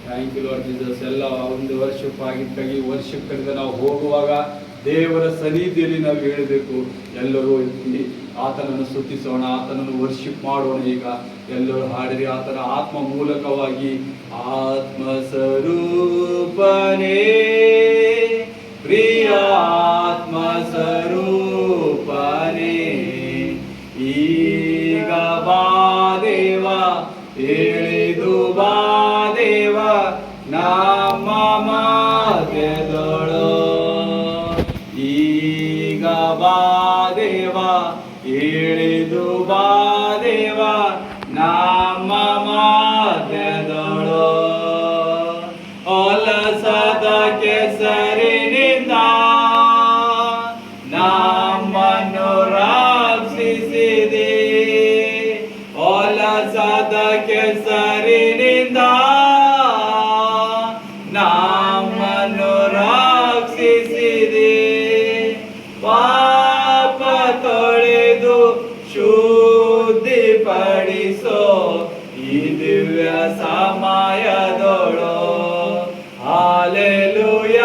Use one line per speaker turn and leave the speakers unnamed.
Thank you lord Jesus. ಎಲ್ಲ ಒಂದು ವರ್ಷಕ್ಕೆ ಆಗಿದ್ದಾಗಿ ವರ್ಷಕ್ಕೆ ಕಳೆದ ನಾವು ಹೋಗುವಾಗ ದೇವರ ಸನ್ನಿಧಿಯಲ್ಲಿ ನಾವು ಹೇಳಬೇಕು. ಎಲ್ಲರೂ ಆತನನ್ನು ಸ್ತುತಿಸೋಣ, ಆತನನ್ನು ವರ್ಷಿಪ್ ಮಾಡೋಣ. ಈಗ ಎಲ್ಲರೂ ಹಾಡಿರಿ ಆತನ ಆತ್ಮ ಮೂಲಕವಾಗಿ. ಆತ್ಮ ಸ್ವರೂಪನೇ ಪ್ರಿಯ ಆತ್ಮ ಸ್ವರೂಪನೇ, ಈಗ ಬಾ ದೇವ, ಇಳಿದು ಬಾ ದೇವ ನಮ್ಮ ಮಧ್ಯದೊಳು. ಈಗ ಬಾ ದೇವ, ಇಳಿದು ಬಾ ದೇವ ನಮ್ಮ ಮಧ್ಯದೊಳು. ಹೊಲಸದ ಕೆಸರಿನಿಂದ ನಮ್ಮನ್ನು ರಕ್ಷಿಸಿದೆ. ಹೊಲಸದ ಕೆಸರಿನಿಂದ ನಮ್ಮನ್ನು ರಕ್ಷಿಸಿದೆ. ಪಾಪ ತೊಳೆದು ಶುದ್ಧಿಪಡಿಸೋ ಈ ದಿವ್ಯ ಸಮಯದೊಳು. ಹಾಲೆಲೂಯ.